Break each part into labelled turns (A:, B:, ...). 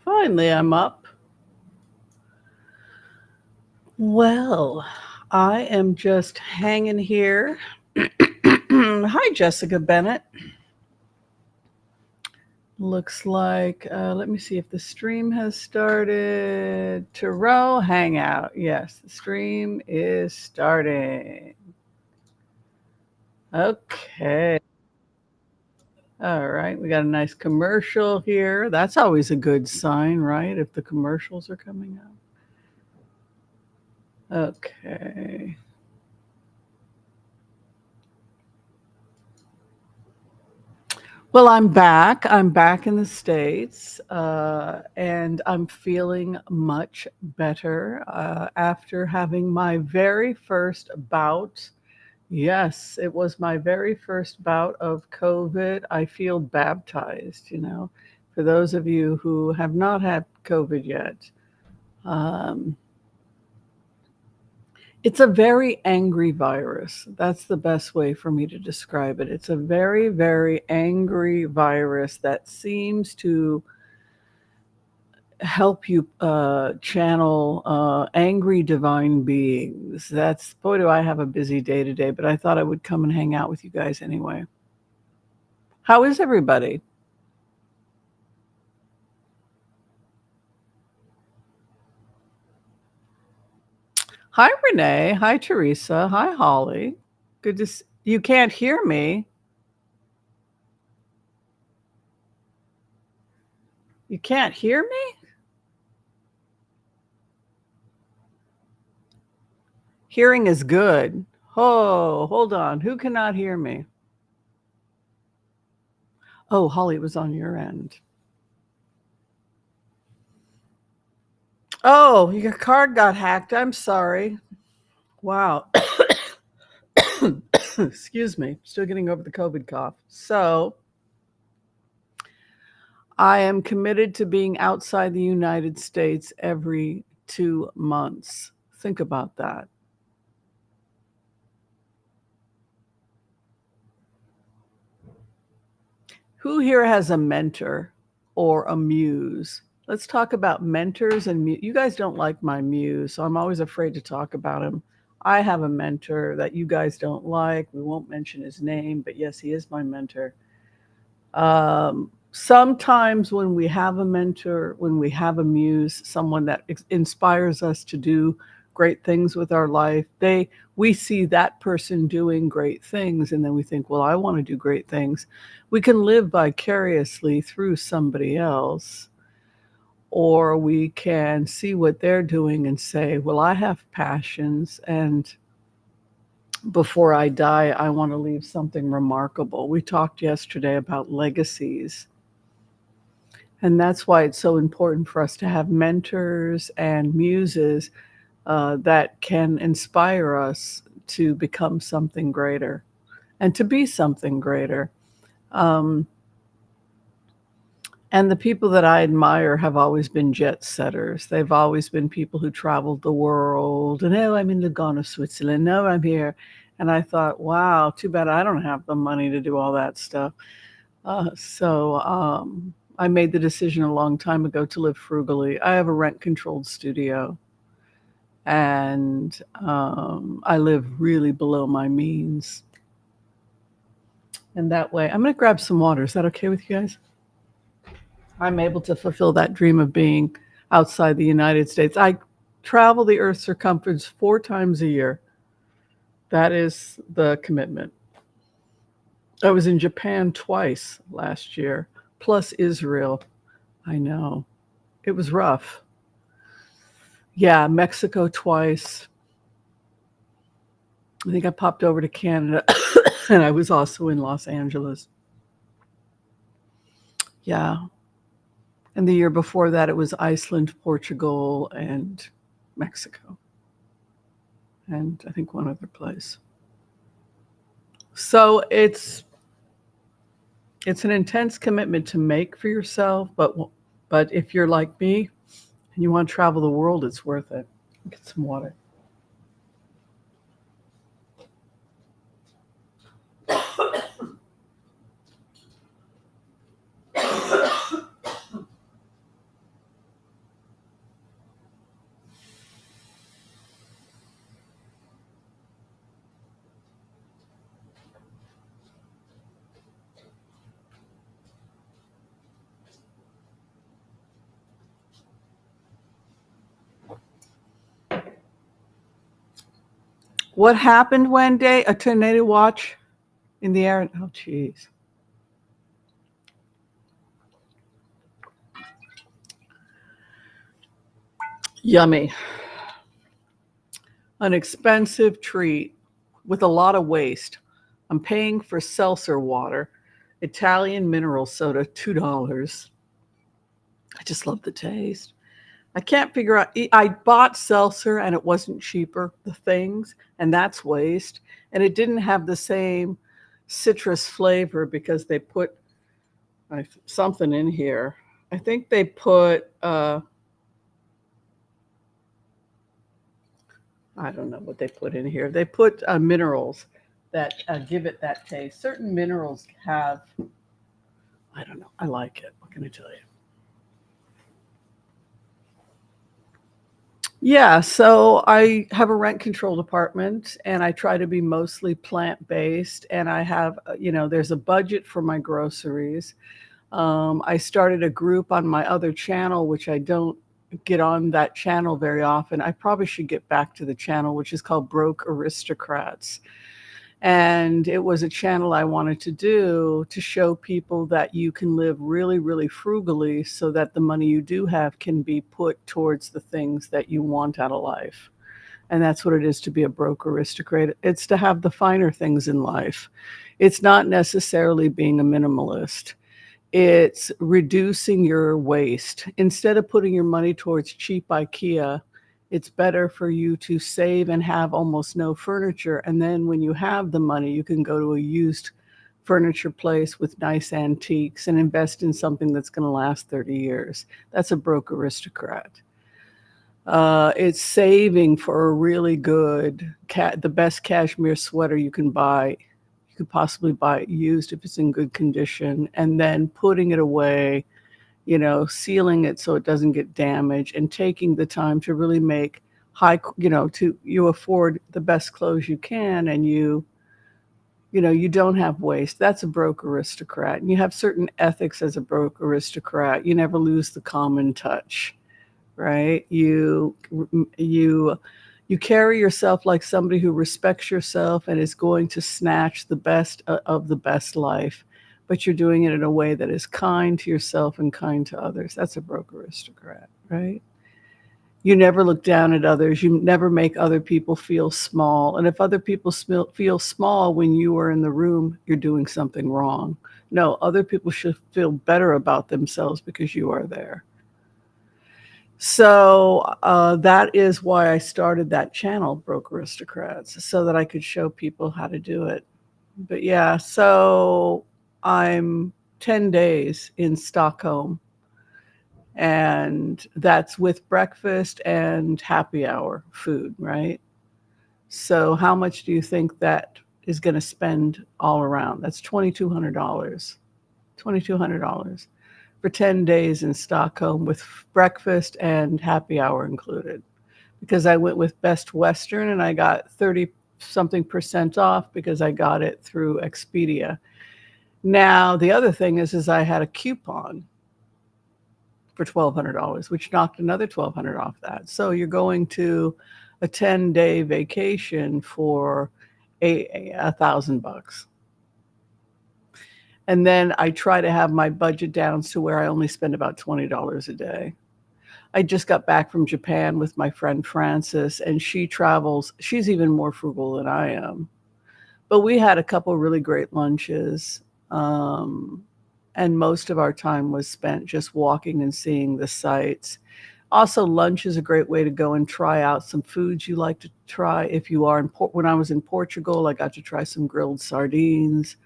A: Finally, I'm up. Well, I am just hanging here. Hi, Jessica Bennett. Looks like, let me see if the stream has started. Terrell Hangout. Yes, the stream is starting. Okay. All right. We got a nice commercial here. That's always a good sign, right? If the commercials are coming up. Okay. Well, I'm back. I'm back in the States, and I'm feeling much better after having my very first bout. Yes, it was my very first bout of COVID. I feel baptized, for those of you who have not had COVID yet. Um, It's a very angry virus. That's the best way for me to describe it. It's a very, very angry virus that seems to help you channel angry divine beings. That's, boy, do I have a busy day today, but I thought I would come and hang out with you guys anyway. How is everybody? Hi, Renee. Hi, Teresa. Hi, Holly. Good to see you. Can't hear me. You can't hear me? Hearing is good. Oh, hold on. Who cannot hear me? Oh, Holly, it was on your end. Oh, your card got hacked. I'm sorry. Wow. Excuse me. Still getting over the COVID cough. So, I am committed to being outside the United States every 2 months. Think about that. Who here has a mentor or a muse? Let's talk about mentors and you guys don't like my muse, so I'm always afraid to talk about him. I have a mentor that you guys don't like. We won't mention his name, but yes, he is my mentor. Sometimes when we have a mentor, when we have a muse, someone that inspires us to do great things with our life, we see that person doing great things, and then we think, well, I want to do great things. We can live vicariously through somebody else, or we can see what they're doing and say, well, I have passions, and before I die, I want to leave something remarkable. We talked yesterday about legacies. And that's why it's so important for us to have mentors and muses that can inspire us to become something greater and to be something greater. Um, and the people that I admire have always been jet setters. They've always been people who traveled the world. And oh, I'm in Lugano, Switzerland. No, I'm here. And I thought, wow, too bad I don't have the money to do all that stuff. So I made the decision a long time ago to live frugally. I have a rent-controlled studio, and I live really below my means. And that way, I'm going to grab some water. Is that okay with you guys? I'm able to fulfill that dream of being outside the United States. I travel the Earth's circumference 4 times a year. That is the commitment. I was in Japan twice last year, plus Israel. I know. It was rough. Yeah, Mexico twice. I think I popped over to Canada, and I was also in Los Angeles. Yeah. And the year before that, it was Iceland, Portugal, and Mexico, and I think one other place. So it's an intense commitment to make for yourself, but if you're like me and you want to travel the world, it's worth it. Get some water. What happened one day? A tornado watch in the air. Oh, jeez. Yummy. An expensive treat with a lot of waste. I'm paying for seltzer water, Italian mineral soda, $2. I just love the taste. I can't figure out. I bought seltzer and it wasn't cheaper, the things, and that's waste. And it didn't have the same citrus flavor because they put something in here. I think they put, I don't know what they put in here. They put minerals that give it that taste. Certain minerals have, I don't know. I like it. What can I tell you? Yeah, so I have a rent controlled apartment and I try to be mostly plant based. And I have, there's a budget for my groceries. I started a group on my other channel, which I don't get on that channel very often. I probably should get back to the channel, which is called Broke Aristocrats. And it was a channel I wanted to do to show people that you can live really, really frugally so that the money you do have can be put towards the things that you want out of life. And that's what it is to be a broke aristocrat. It's to have the finer things in life. It's not necessarily being a minimalist. It's reducing your waste. Instead of putting your money towards cheap IKEA, it's better for you to save and have almost no furniture. And then when you have the money, you can go to a used furniture place with nice antiques and invest in something that's going to last 30 years. That's a broke aristocrat. It's saving for a really good, the best cashmere sweater you can buy. You could possibly buy it used if it's in good condition, and then putting it away, sealing it so it doesn't get damaged, and taking the time to really make you afford the best clothes you can, and you don't have waste. That's a broke aristocrat. And you have certain ethics as a broke aristocrat. You never lose the common touch, right? You carry yourself like somebody who respects yourself and is going to snatch the best of the best life, but you're doing it in a way that is kind to yourself and kind to others. That's a broke aristocrat, right? You never look down at others. You never make other people feel small. And if other people feel small when you are in the room, you're doing something wrong. No, other people should feel better about themselves because you are there. So that is why I started that channel, Broke Aristocrats, so that I could show people how to do it. But yeah, so I'm 10 days in Stockholm, and that's with breakfast and happy hour food, right? So how much do you think that is going to spend all around? That's $2,200. $2,200 for 10 days in Stockholm with breakfast and happy hour included. Because I went with Best Western and I got 30 something percent off because I got it through Expedia. Now, the other thing is I had a coupon for $1,200, which knocked another $1,200 off that. So you're going to a 10-day vacation for $1,000. And then I try to have my budget down to where I only spend about $20 a day. I just got back from Japan with my friend Frances, and she travels. She's even more frugal than I am. But we had a couple really great lunches. And most of our time was spent just walking and seeing the sights. Also, lunch is a great way to go and try out some foods you like to try. If you are when I was in Portugal, I got to try some grilled sardines,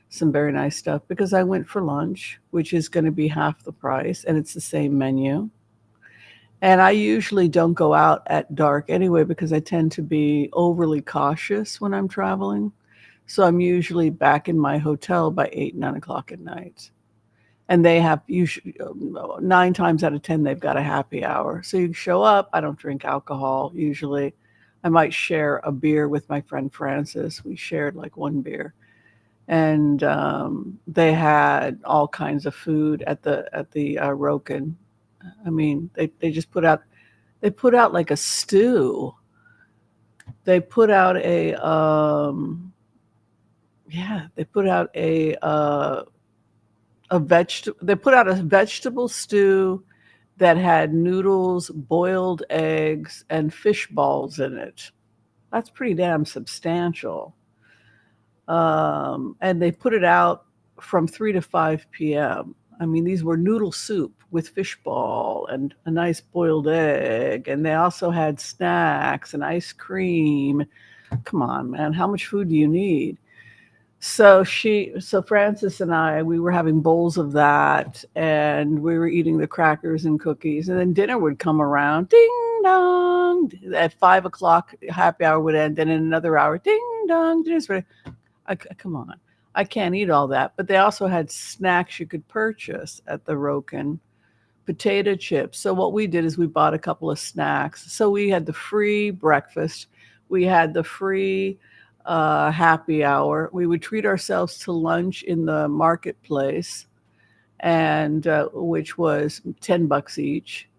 A: some very nice stuff, because I went for lunch, which is going to be half the price, and it's the same menu. And I usually don't go out at dark anyway because I tend to be overly cautious when I'm traveling. So I'm usually back in my hotel by 8, 9 o'clock at night. And they have usually 9 times out of 10, they've got a happy hour. So you show up. I don't drink alcohol usually. I might share a beer with my friend Frances. We shared like one beer. And they had all kinds of food at the Roken. I mean, they just put out like a stew They put out they put out they put out a vegetable stew that had noodles, boiled eggs, and fish balls in it. That's pretty damn substantial. And they put it out from 3 to 5 p.m. I mean, these were noodle soup with fish ball and a nice boiled egg. And they also had snacks and ice cream. Come on, man. How much food do you need? So Frances and I, we were having bowls of that, and we were eating the crackers and cookies, and then dinner would come around, ding dong, at 5 o'clock, happy hour would end, and in another hour, ding dong, dinner's ready. Come on, I can't eat all that. But they also had snacks you could purchase at the Roken, potato chips. So what we did is we bought a couple of snacks. So we had the free breakfast, we had the free happy hour. We would treat ourselves to lunch in the marketplace, and which was $10 each.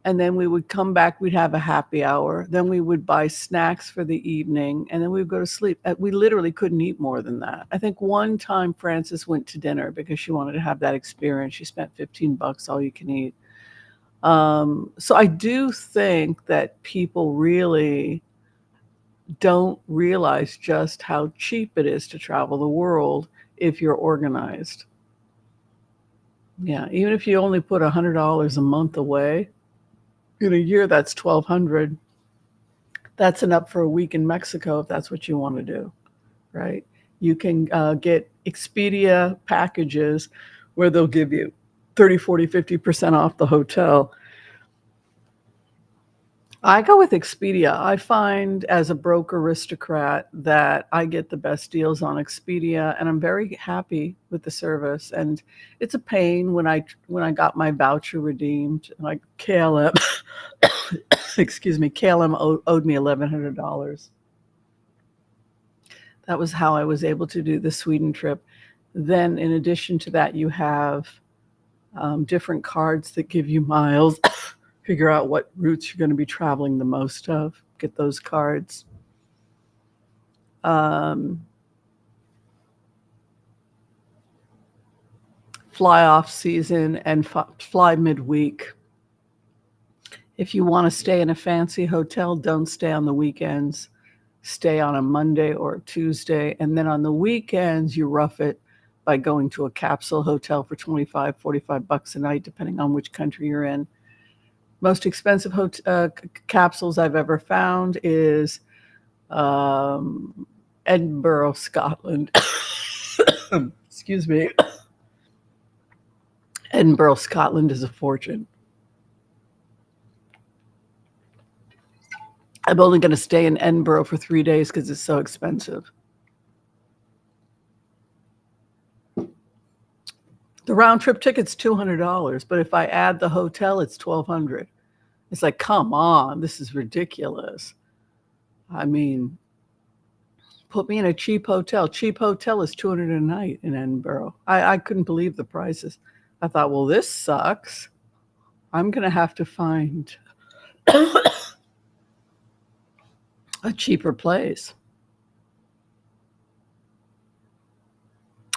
A: And then we would come back. We'd have a happy hour. Then we would buy snacks for the evening, and then we would go to sleep. We literally couldn't eat more than that. I think one time Frances went to dinner because she wanted to have that experience. She spent $15, all you can eat. So I do think that people really don't realize just how cheap it is to travel the world if you're organized. Yeah, even if you only put $100 a month away, in a year that's $1,200. That's enough for a week in Mexico if that's what you want to do, right? You can get Expedia packages where they'll give you 30, 40, 50% off the hotel. I go with Expedia. I find as a broke aristocrat that I get the best deals on Expedia, and I'm very happy with the service. And it's a pain when I got my voucher redeemed, like KLM, excuse me, KLM owed me $1,100. That was how I was able to do the Sweden trip. Then, in addition to that, you have different cards that give you miles. Figure out what routes you're going to be traveling the most of. Get those cards. Fly off season and fly midweek. If you want to stay in a fancy hotel, don't stay on the weekends. Stay on a Monday or a Tuesday. And then on the weekends, you rough it by going to a capsule hotel for $25, $45 a night, depending on which country you're in. Most expensive capsules I've ever found is Edinburgh, Scotland. Excuse me. Edinburgh, Scotland is a fortune. I'm only going to stay in Edinburgh for 3 days because it's so expensive. The round trip ticket's $200, but if I add the hotel, it's $1,200. It's like, come on, this is ridiculous. I mean, put me in a cheap hotel. Cheap hotel is $200 a night in Edinburgh. I couldn't believe the prices. I thought, well, this sucks. I'm going to have to find a cheaper place.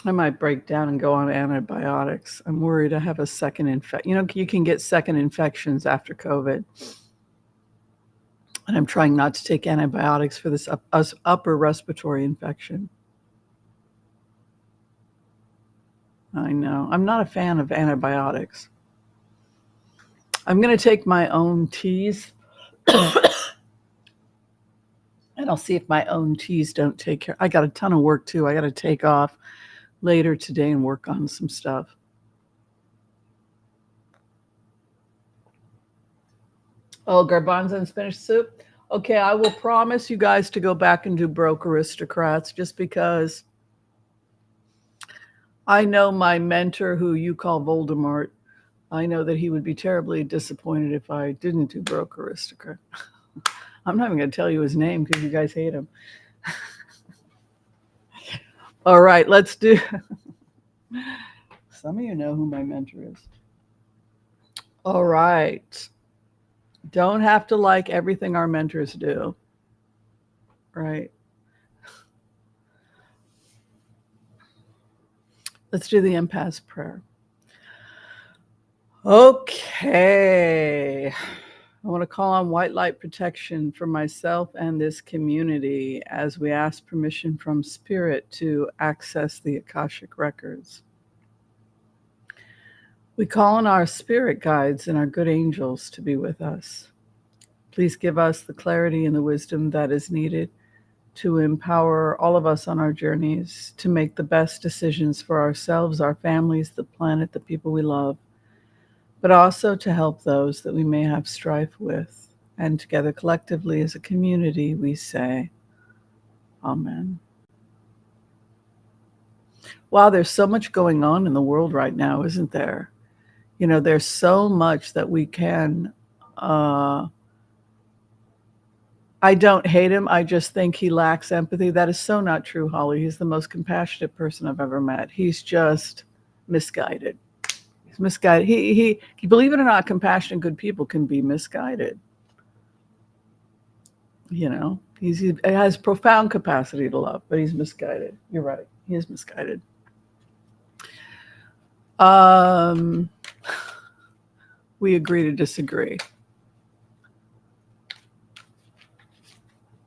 A: I might break down and go on antibiotics. I'm worried I have a second infection. You know, you can get second infections after COVID. And I'm trying not to take antibiotics for this upper respiratory infection. I know. I'm not a fan of antibiotics. I'm going to take my own teas. And I'll see if my own teas don't take care. I got a ton of work, too. I got to take off later today and work on some stuff. Oh, garbanzo and spinach soup. Okay, I will promise you guys to go back and do Broke Aristocrats just because I know my mentor, who you call Voldemort, I know that he would be terribly disappointed if I didn't do Broke Aristocrat. I'm not even going to tell you his name because you guys hate him. All right, let's do. Some of you know who my mentor is. All right. Don't have to like everything our mentors do. Right. Let's do the empath's prayer. Okay. I want to call on white light protection for myself and this community as we ask permission from Spirit to access the Akashic records. We call on our spirit guides and our good angels to be with us. Please give us the clarity and the wisdom that is needed to empower all of us on our journeys to make the best decisions for ourselves, our families, the planet, the people we love, but also to help those that we may have strife with. And together, collectively, as a community, we say, Amen. Wow, there's so much going on in the world right now, isn't there? You know, there's so much that we can. I don't hate him. I just think he lacks empathy. That is so not true, Holly. He's the most compassionate person I've ever met. He's just misguided. He's misguided. He believe it or not, compassionate, good people can be misguided. You know, he has profound capacity to love, but he's misguided. You're right. He is misguided. We agree to disagree.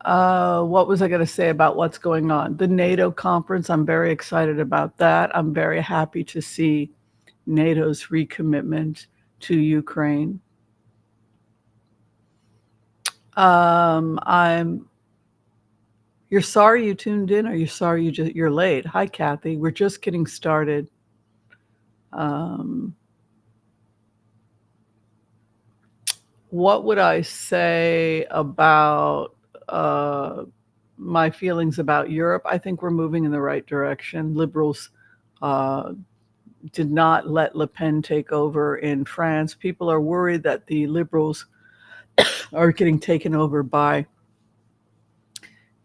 A: What was I going to say about what's going on? The NATO conference, I'm very excited about that. I'm very happy to see NATO's recommitment to Ukraine. You're sorry you tuned in, or you're sorry you're late? Hi, Kathy. We're just getting started. What would I say about my feelings about Europe? I think we're moving in the right direction. Liberals did not let Le Pen take over in France. People are worried that the liberals are getting taken over by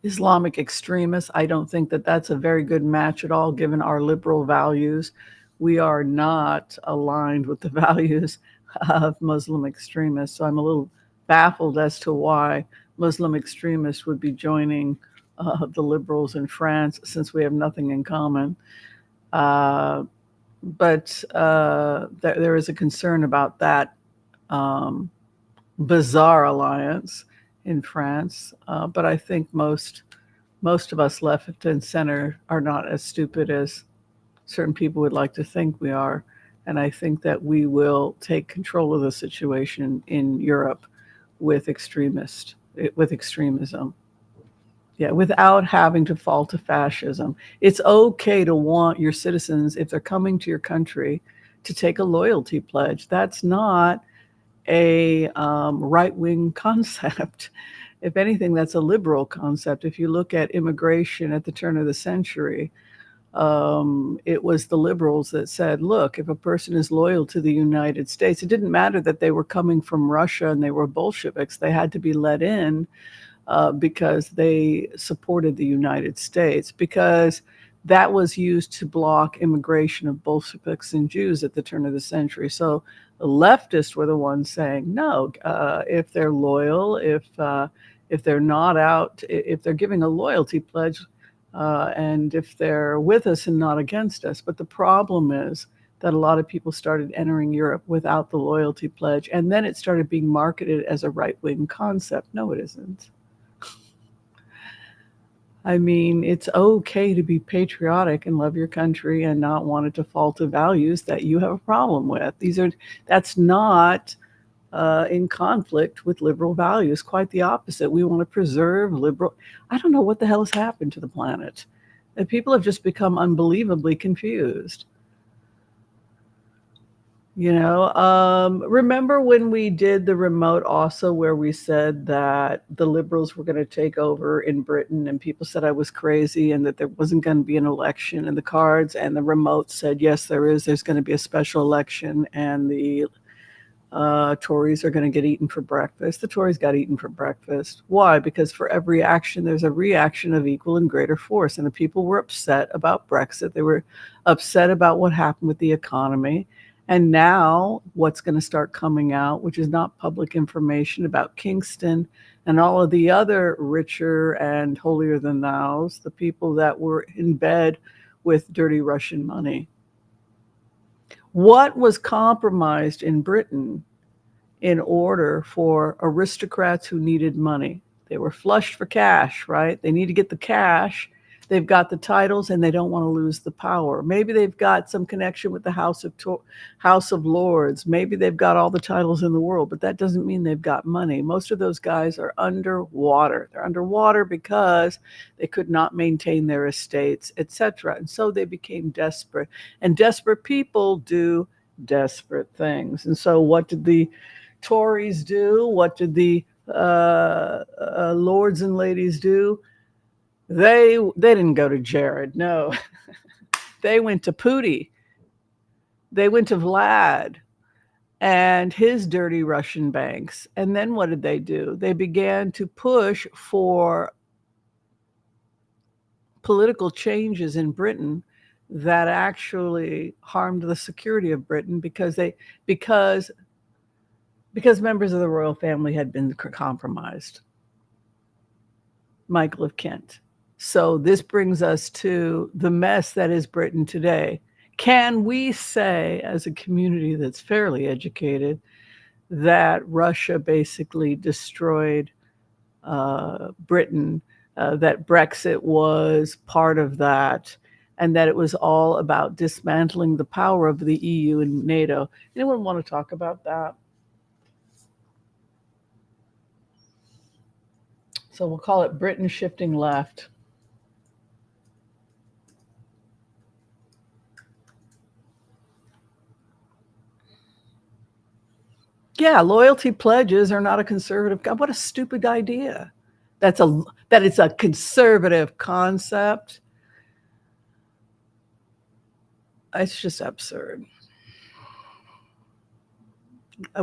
A: Islamic extremists. I don't think that that's a very good match at all, given our liberal values. We are not aligned with the values of Muslim extremists. So I'm a little baffled as to why Muslim extremists would be joining the liberals in France, since we have nothing in common. But there is a concern about that bizarre alliance in France. But I think most of us left and center are not as stupid as certain people would like to think we are. And I think that we will take control of the situation in Europe with extremism. Yeah, without having to fall to fascism. It's okay to want your citizens, if they're coming to your country, to take a loyalty pledge. That's not a right-wing concept. If anything, that's a liberal concept. If you look at immigration at the turn of the century, it was the liberals that said, look, if a person is loyal to the United States, it didn't matter that they were coming from Russia and they were Bolsheviks. They had to be let in because they supported the United States, because that was used to block immigration of Bolsheviks and Jews at the turn of the century. So the leftists were the ones saying, no, if they're loyal, if they're not out, if they're giving a loyalty pledge, and if they're with us and not against us. But the problem is that a lot of people started entering Europe without the loyalty pledge, and then it started being marketed as a right-wing concept. No, it isn't. I mean, it's okay to be patriotic and love your country and not want it to fall to values that you have a problem with. That's not in conflict with liberal values. Quite the opposite. We want to preserve liberal. I don't know what the hell has happened to the planet. And people have just become unbelievably confused. You know, remember when we did the remote also, where we said that the liberals were going to take over in Britain, and people said I was crazy and that there wasn't going to be an election in the cards, and the remote said, yes, there's going to be a special election, and the Tories are going to get eaten for breakfast. The Tories got eaten for breakfast. Why? Because for every action, there's a reaction of equal and greater force. And the people were upset about Brexit. They were upset about what happened with the economy. And now what's going to start coming out, which is not public information, about Kingston and all of the other richer and holier than thous, the people that were in bed with dirty Russian money. What was compromised in Britain in order for aristocrats who needed money? They were flushed for cash, right? They need to get the cash. They've got the titles and they don't want to lose the power. Maybe they've got some connection with the House of Lords. Maybe they've got all the titles in the world, but that doesn't mean they've got money. Most of those guys are underwater. They're underwater because they could not maintain their estates, etc. And so they became desperate. And desperate people do desperate things. And so what did the Tories do? What did the lords and ladies do? They didn't go to Jared. No, they went to Pooty. They went to Vlad and his dirty Russian banks. And then what did they do? They began to push for political changes in Britain that actually harmed the security of Britain because members of the royal family had been compromised. Michael of Kent. So this brings us to the mess that is Britain today. Can we say, as a community that's fairly educated, that Russia basically destroyed Britain, that Brexit was part of that, and that it was all about dismantling the power of the EU and NATO? Anyone want to talk about that? So we'll call it Britain shifting left. Yeah, loyalty pledges are not a conservative. What a stupid idea. That it's a conservative concept. It's just absurd.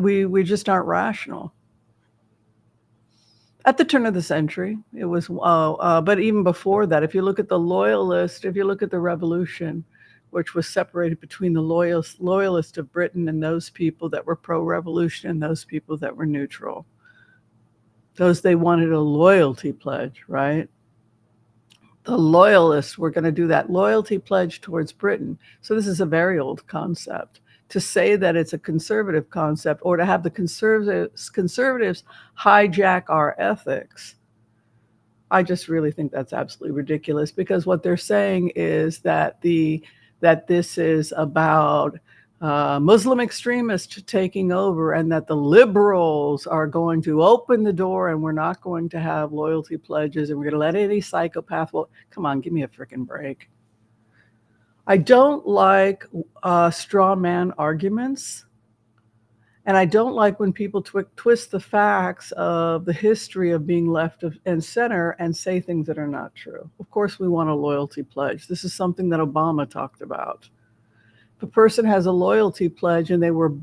A: We just aren't rational. At the turn of the century, it was, but even before that, if you look at the loyalists, if you look at the revolution, which was separated between the loyalists of Britain and those people that were pro-revolution and those people that were neutral. Those, they wanted a loyalty pledge, right? The loyalists were going to do that loyalty pledge towards Britain. So this is a very old concept. To say that it's a conservative concept, or to have the conservatives hijack our ethics, I just really think that's absolutely ridiculous, because what they're saying is that this is about Muslim extremists taking over, and that the liberals are going to open the door and we're not going to have loyalty pledges and we're going to let any psychopath. Well, come on, give me a freaking break. I don't like straw man arguments, and I don't like when people twist the facts of the history of being left and center and say things that are not true. Of course, we want a loyalty pledge. This is something that Obama talked about. If a person has a loyalty pledge and they were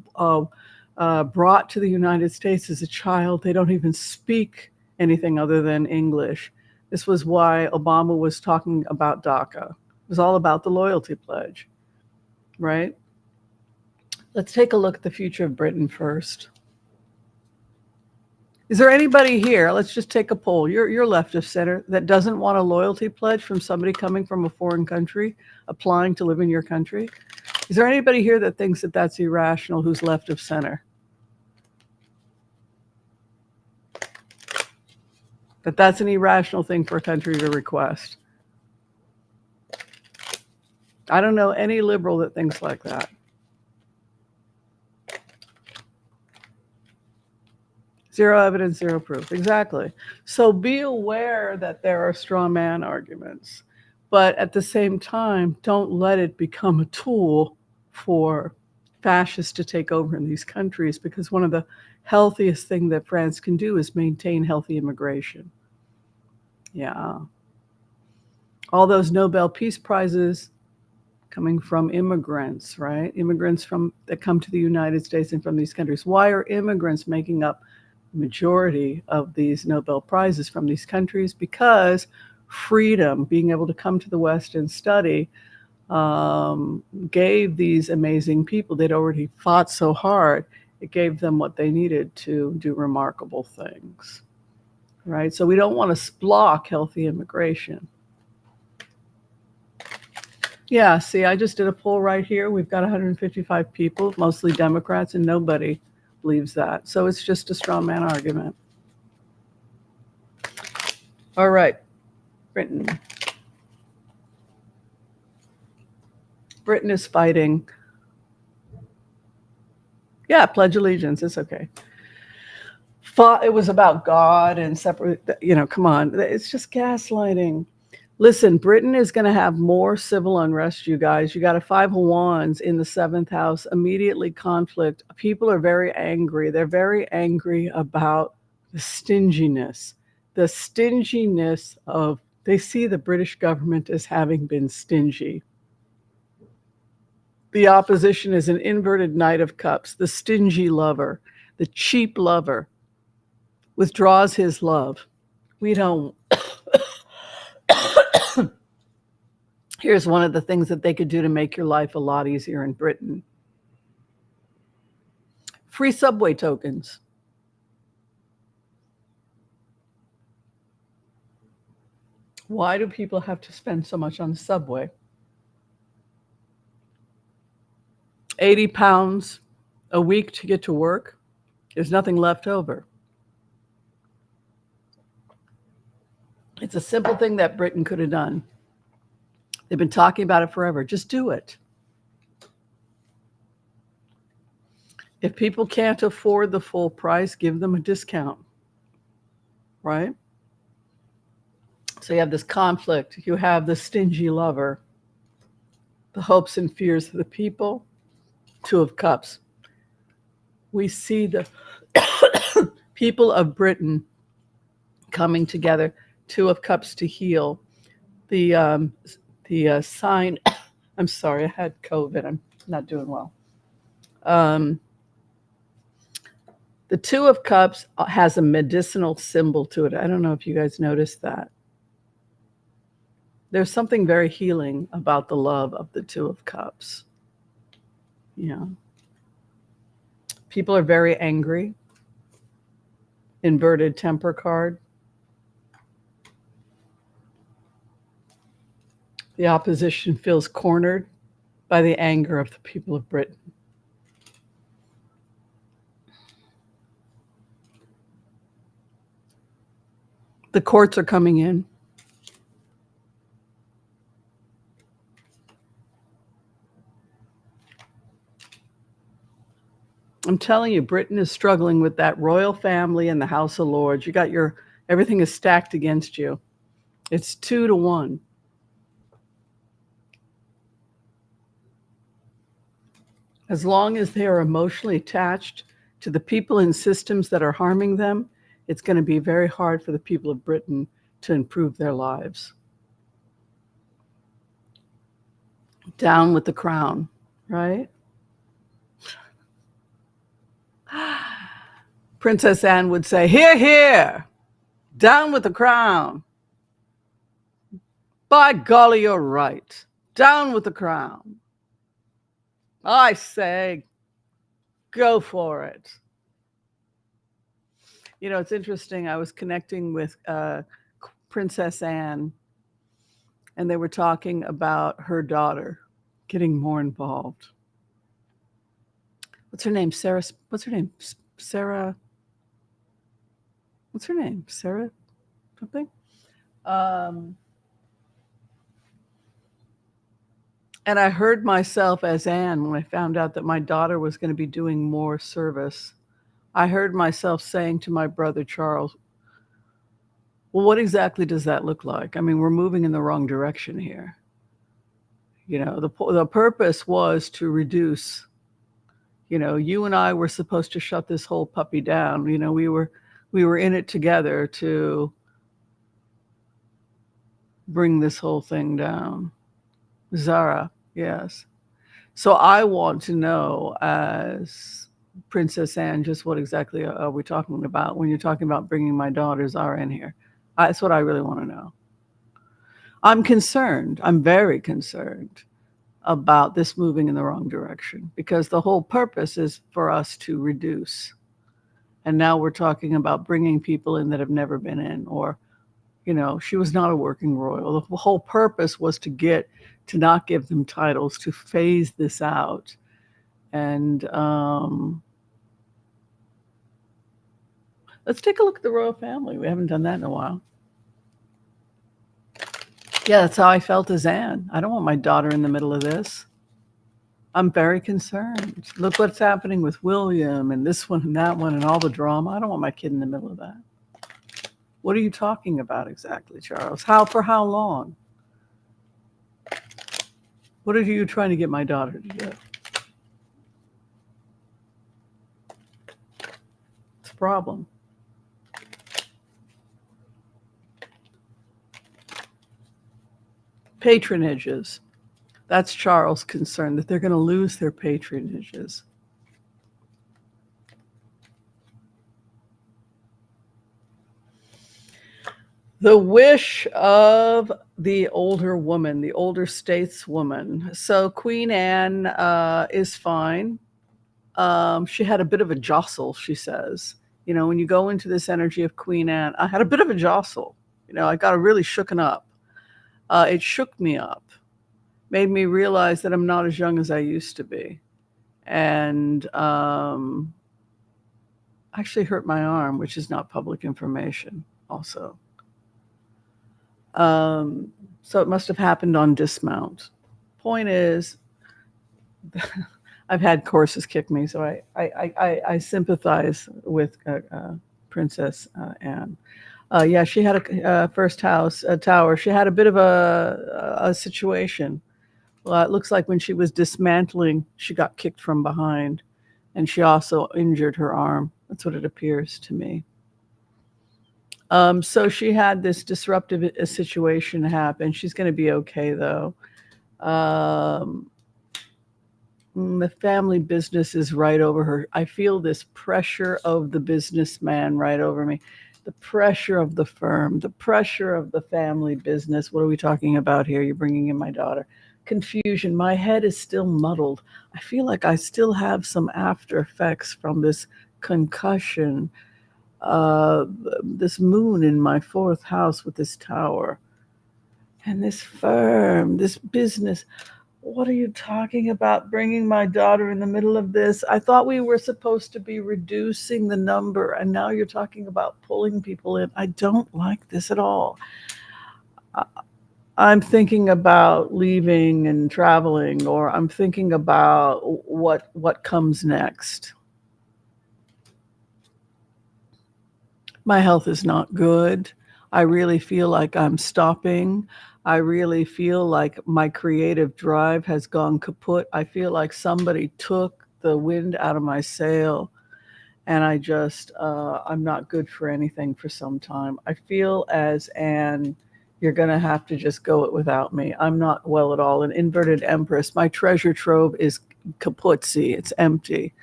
A: brought to the United States as a child, they don't even speak anything other than English. This was why Obama was talking about DACA. It was all about the loyalty pledge, right? Let's take a look at the future of Britain first. Is there anybody here, let's just take a poll, you're left of center, that doesn't want a loyalty pledge from somebody coming from a foreign country, applying to live in your country? Is there anybody here that thinks that that's irrational, who's left of center? That that's an irrational thing for a country to request? I don't know any liberal that thinks like that. Zero evidence, zero proof. Exactly. So be aware that there are straw man arguments, but at the same time, don't let it become a tool for fascists to take over in these countries, because one of the healthiest things that France can do is maintain healthy immigration. Yeah. All those Nobel Peace Prizes coming from immigrants, right? Immigrants that come to the United States and from these countries. Why are immigrants making up the majority of these Nobel Prizes from these countries? Because freedom, being able to come to the West and study, gave these amazing people, they'd already fought so hard, it gave them what they needed to do remarkable things, right? So we don't want to block healthy immigration. Yeah, see, I just did a poll right here. We've got 155 people, mostly Democrats, and nobody believes that. So it's just a straw man argument. All right, Britain. Britain is fighting. Yeah, Pledge Allegiance. It's okay. It was about God and separate, come on. It's just gaslighting. Listen, Britain is going to have more civil unrest, you guys. You got a Five of Wands in the 7th house, immediately conflict. People are very angry. They're very angry about the stinginess. The stinginess of, they see the British government as having been stingy. The opposition is an inverted Knight of Cups, the stingy lover, the cheap lover, withdraws his love. We don't. Here's one of the things that they could do to make your life a lot easier in Britain. Free subway tokens. Why do people have to spend so much on the subway? 80 pounds a week to get to work. There's nothing left over. It's a simple thing that Britain could have done. They've been talking about it forever. Just do it. If people can't afford the full price, give them a discount, right? So you have this conflict. You have the stingy lover, the hopes and fears of the people, Two of Cups. We see the people of Britain coming together, Two of Cups to heal. The sign, I'm sorry, I had COVID. I'm not doing well. The Two of Cups has a medicinal symbol to it. I don't know if you guys noticed that. There's something very healing about the love of the Two of Cups. Yeah. People are very angry. Inverted temper card. The opposition feels cornered by the anger of the people of Britain. The courts are coming in. I'm telling you, Britain is struggling with that royal family and the House of Lords. You got everything is stacked against you. It's 2-1. As long as they are emotionally attached to the people and systems that are harming them, it's going to be very hard for the people of Britain to improve their lives. Down with the crown, right? Princess Anne would say, "Hear, hear, down with the crown. By golly, you're right. Down with the crown. I say, go for it." You know, it's interesting. I was connecting with Princess Anne, and they were talking about her daughter getting more involved. What's her name? Sarah. What's her name? Sarah. What's her name? Sarah something? And I heard myself as Anne when I found out that my daughter was going to be doing more service. I heard myself saying to my brother Charles, well, what exactly does that look like? I mean, we're moving in the wrong direction here. You know, the purpose was to reduce, you know, you and I were supposed to shut this whole puppy down. You know, we were in it together to bring this whole thing down. Zara, yes. So I want to know, as Princess Anne, just what exactly are we talking about when you're talking about bringing my daughter Zara in here? That's what I really want to know. I'm concerned. I'm very concerned. about this moving in the wrong direction, because the whole purpose is for us to reduce. And now we're talking about bringing people in that have never been in, or, she was not a working royal. The whole purpose was to not give them titles, to phase this out. And let's take a look at the royal family. We haven't done that in a while. Yeah, that's how I felt as Anne. I don't want my daughter in the middle of this. I'm very concerned. Look what's happening with William and this one and that one and all the drama. I don't want my kid in the middle of that. What are you talking about exactly, Charles? For how long? What are you trying to get my daughter to do? It's a problem. Patronages. That's Charles' concern, that they're going to lose their patronages. The wish of the older woman, the older stateswoman. So Queen Anne is fine. She had a bit of a jostle, she says. When you go into this energy of Queen Anne, I had a bit of a jostle. I got really shooken up. It shook me up, made me realize that I'm not as young as I used to be. And actually hurt my arm, which is not public information also. So it must have happened on dismount. Point is, I've had horses kick me, so I sympathize with Princess Anne. Yeah, she had a first house, a tower. She had a bit of a situation. Well, it looks like when she was dismantling, she got kicked from behind, and she also injured her arm. That's what it appears to me. So she had this disruptive situation happen. She's going to be okay, though. The family business is right over her. I feel this pressure of the businessman right over me. The pressure of the firm, the pressure of the family business. What are we talking about here? You're bringing in my daughter. Confusion. My head is still muddled. I feel like I still have some after effects from this concussion. This moon in my fourth house with this tower. And this firm, this business. What are you talking about, bringing my daughter in the middle of this? I thought we were supposed to be reducing the number, and now you're talking about pulling people in. I don't like this at all. I'm thinking about leaving and traveling, or I'm thinking about what comes next. My health is not good. I really feel like I'm stopping. I really feel like my creative drive has gone kaput. I feel like somebody took the wind out of my sail, and I'm not good for anything for some time. I feel as Anne, you're going to have to just go it without me. I'm not well at all. An inverted empress. My treasure trove is kaputsy. It's empty.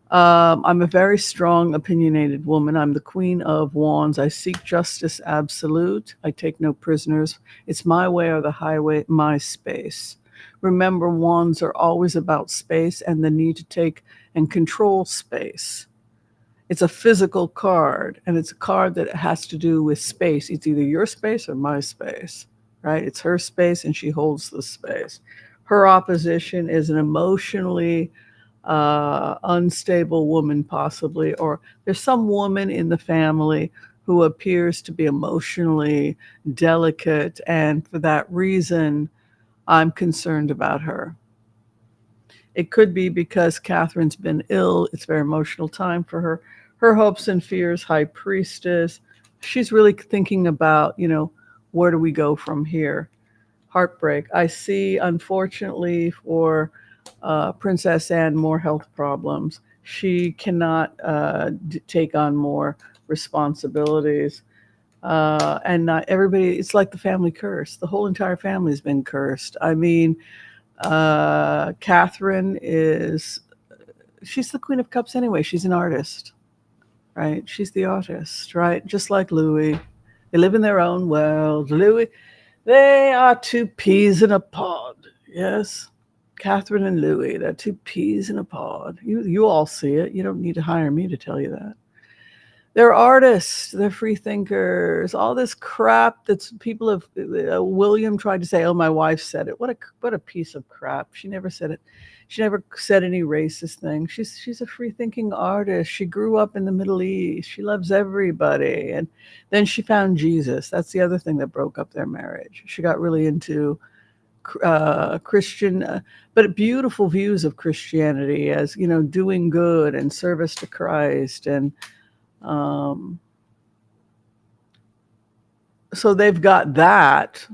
A: I'm a very strong, opinionated woman. I'm the Queen of Wands. I seek justice absolute. I take no prisoners. It's my way or the highway, my space. Remember, wands are always about space and the need to take and control space. It's a physical card, and it's a card that has to do with space. It's either your space or my space, right? It's her space, and she holds the space. Her opposition is an emotionally unstable woman, possibly, or there's some woman in the family who appears to be emotionally delicate, and for that reason, I'm concerned about her. It could be because Catherine's been ill. It's a very emotional time for her. Her hopes and fears, High Priestess. She's really thinking about, where do we go from here? Heartbreak. I see, unfortunately, for Princess Anne, more health problems. She cannot take on more responsibilities. And not everybody, it's like the family curse. The whole entire family has been cursed. I mean, Catherine she's the Queen of Cups anyway. She's an artist, right? She's the artist, right? Just like Louis. They live in their own world. Louis, they are two peas in a pod, yes? Catherine and Louis, they're two peas in a pod. You all see it. You don't need to hire me to tell you that. They're artists. They're free thinkers. All this crap that's people have. William tried to say, "Oh, my wife said it." What a piece of crap. She never said it. She never said any racist thing. She's a free thinking artist. She grew up in the Middle East. She loves everybody, and then she found Jesus. That's the other thing that broke up their marriage. She got really into Christian, but beautiful views of Christianity as, doing good and service to Christ. And so they've got that.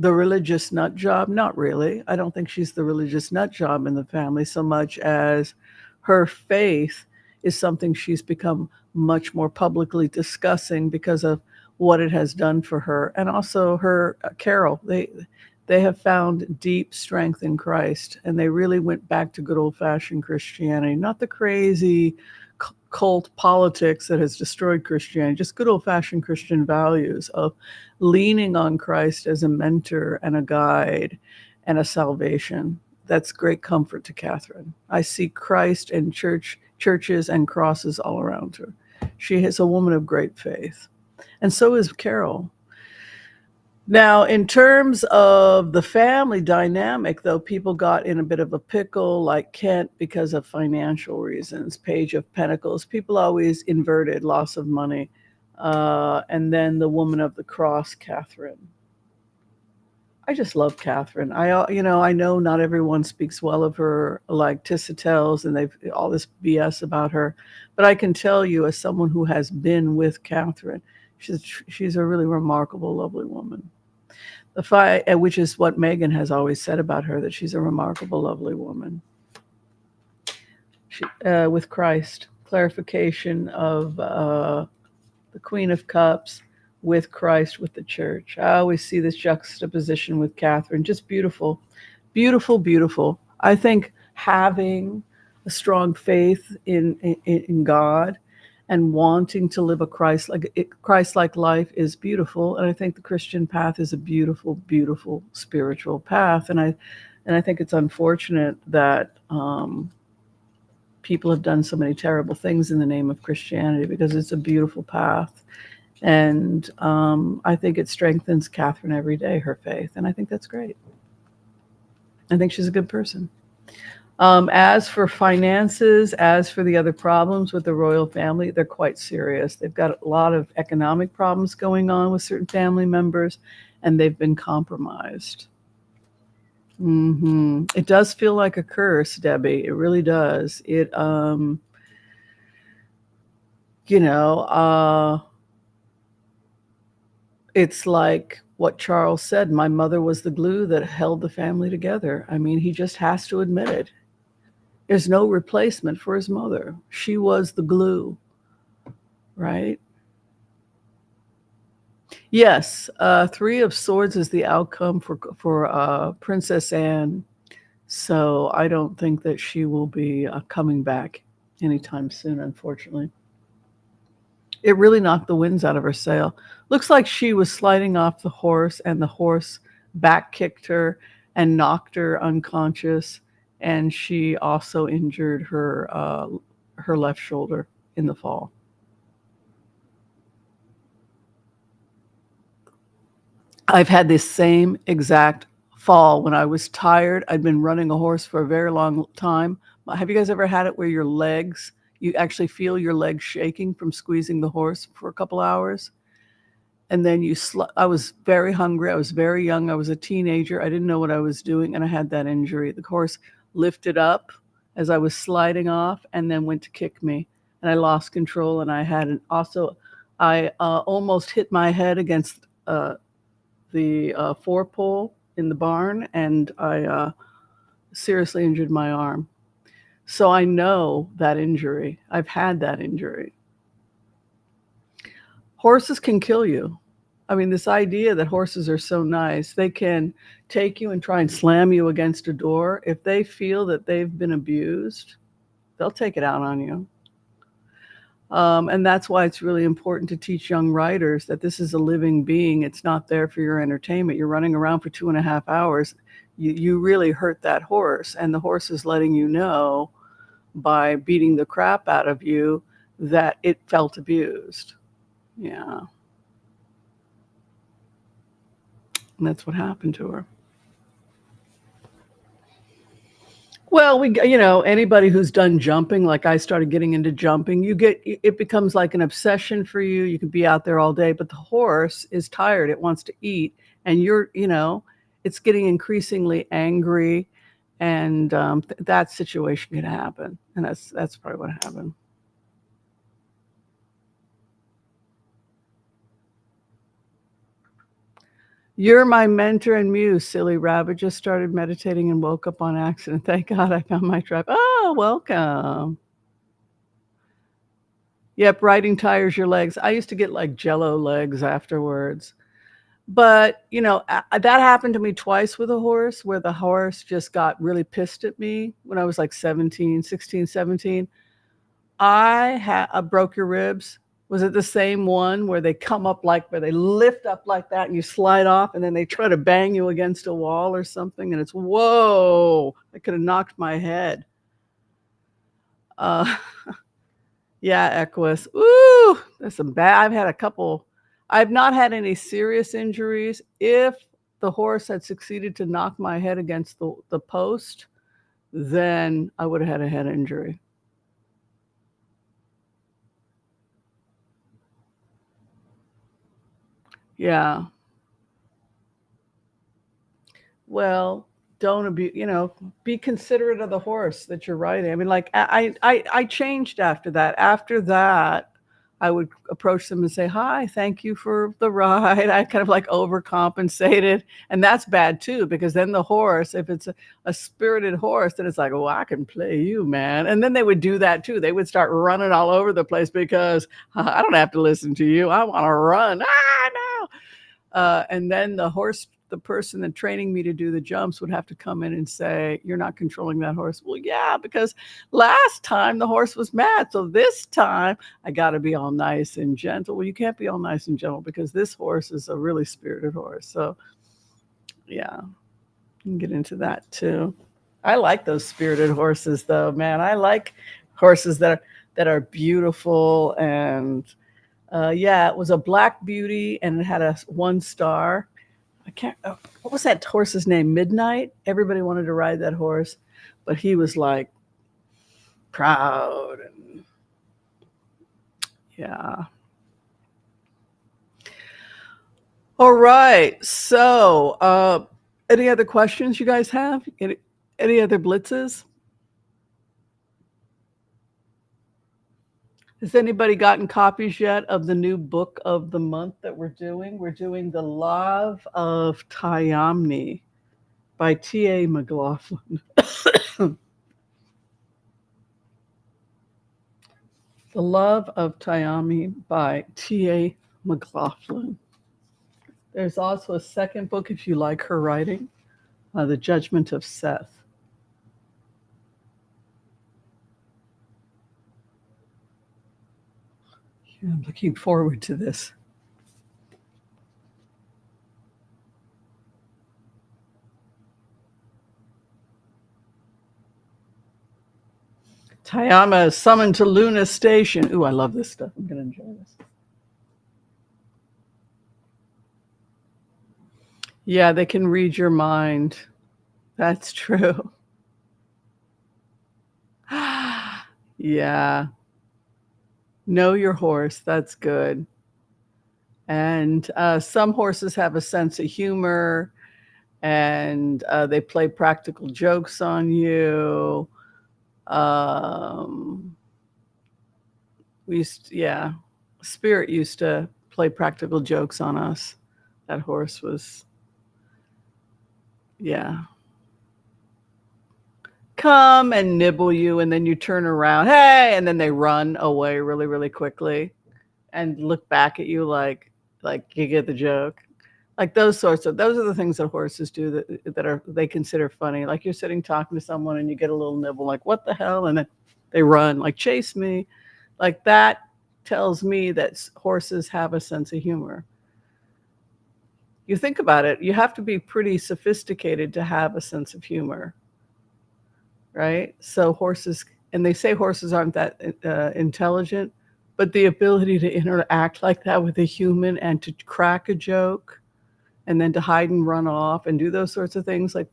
A: The religious nut job, not really. I don't think she's the religious nut job in the family so much as her faith is something she's become much more publicly discussing because of what it has done for her. And also her, Carol, they have found deep strength in Christ, and they really went back to good old-fashioned Christianity, not the crazy cult politics that has destroyed Christianity, just good old-fashioned Christian values of leaning on Christ as a mentor and a guide and a salvation. That's great comfort to Catherine. I see Christ and churches and crosses all around her. She is a woman of great faith. And so is Carol. Now, in terms of the family dynamic, though, people got in a bit of a pickle, like Kent, because of financial reasons. Page of Pentacles, people always inverted, loss of money. And then the woman of the cross, Catherine. I just love Catherine. I know not everyone speaks well of her, like Tissa tells, and they've all this BS about her. But I can tell you, as someone who has been with Catherine, she's a really remarkable, lovely woman. Which is what Megan has always said about her, that she's a remarkable, lovely woman. With Christ, clarification of the Queen of Cups with Christ, with the church. I always see this juxtaposition with Catherine. Just beautiful, beautiful, beautiful. I think having a strong faith in God and wanting to live a Christ-like life is beautiful. And I think the Christian path is a beautiful, beautiful spiritual path. And I think it's unfortunate that people have done so many terrible things in the name of Christianity, because it's a beautiful path. And I think it strengthens Catherine every day, her faith. And I think that's great. I think she's a good person. As for finances, as for the other problems with the royal family, they're quite serious. They've got a lot of economic problems going on with certain family members, and they've been compromised. It does feel like a curse, Debbie. It really does. It's like what Charles said. My mother was the glue that held the family together. I mean, he just has to admit it. There's no replacement for his mother. She was the glue, right? Yes, Three of Swords is the outcome for Princess Anne. So I don't think that she will be coming back anytime soon, unfortunately. It really knocked the winds out of her sail. Looks like she was sliding off the horse, and the horse back kicked her and knocked her unconscious. And she also injured her left shoulder in the fall. I've had this same exact fall when I was tired. I'd been running a horse for a very long time. Have you guys ever had it where you actually feel your legs shaking from squeezing the horse for a couple hours? And then I was very hungry. I was very young. I was a teenager. I didn't know what I was doing, and I had that injury. The horse lifted up as I was sliding off and then went to kick me, and I lost control, and I almost hit my head against the forepole in the barn, and I seriously injured my arm. So I know that injury. I've had that injury. Horses can kill you. I mean, this idea that horses are so nice, they can take you and try and slam you against a door. If they feel that they've been abused, they'll take it out on you. And that's why it's really important to teach young riders that this is a living being. It's not there for your entertainment. You're running around for 2.5 hours. you really hurt that horse, and the horse is letting you know by beating the crap out of you that it felt abused. Yeah. And that's what happened to her. Well, anybody who's done jumping, like I started getting into jumping, it becomes like an obsession for you. You could be out there all day, but the horse is tired. It wants to eat, and it's getting increasingly angry, and that situation can happen, and that's probably what happened. You're my mentor and muse, silly rabbit. Just started meditating and woke up on accident. Thank God I found my tribe. Oh, welcome. Yep, riding tires your legs. I used to get like jello legs afterwards. But, that happened to me twice with a horse, where the horse just got really pissed at me when I was like 16, 17. I broke your ribs. Was it the same one where they come up where they lift up like that and you slide off and then they try to bang you against a wall or something? And it's, whoa, I could have knocked my head. Uh, yeah, Equus. Ooh, there's some bad. I've had a couple. I've not had any serious injuries. If the horse had succeeded to knock my head against the post, then I would have had a head injury. Yeah. Well, don't abuse, be considerate of the horse that you're riding. I mean, like I changed after that. After that, I would approach them and say, "Hi, thank you for the ride." I kind of like overcompensated, and that's bad too, because then the horse, if it's a spirited horse, then it's like, "Oh, I can play you, man." And then they would do that too. They would start running all over the place because I don't have to listen to you. I want to run. Ah, no. And then the person that training me to do the jumps would have to come in and say, "You're not controlling that horse." Well, yeah, because last time the horse was mad. So this time I got to be all nice and gentle. Well, you can't be all nice and gentle because this horse is a really spirited horse. So yeah, you can get into that too. I like those spirited horses though, man. I like horses that are beautiful, and yeah, it was a black beauty and it had a 1 star. I can't. What was that horse's name? Midnight. Everybody wanted to ride that horse, but he was like proud and yeah. All right. So, any other questions you guys have? Any other blitzes? Has anybody gotten copies yet of the new book of the month that we're doing? We're doing The Love of Tyamni by T.A. McLaughlin. The Love of Tyamni by T.A. McLaughlin. There's also a second book if you like her writing, The Judgment of Seth. Yeah, I'm looking forward to this. Tayama is summoned to Luna Station. Ooh, I love this stuff. I'm going to enjoy this. Yeah, they can read your mind. That's true. Yeah. Know your horse. That's good. And some horses have a sense of humor, and they play practical jokes on you. Spirit used to play practical jokes on us. That horse was, yeah. Come and nibble you, and then you turn around, hey, and then they run away really, really quickly and look back at you like you get the joke. Like those are the things that horses do that they consider funny. Like you're sitting talking to someone and you get a little nibble, like, what the hell? And then they run, like, chase me. Like that tells me that horses have a sense of humor. you think about it, you have to be pretty sophisticated to have a sense of humor, right? So horses, and they say horses aren't that intelligent, but the ability to interact like that with a human and to crack a joke and then to hide and run off and do those sorts of things, like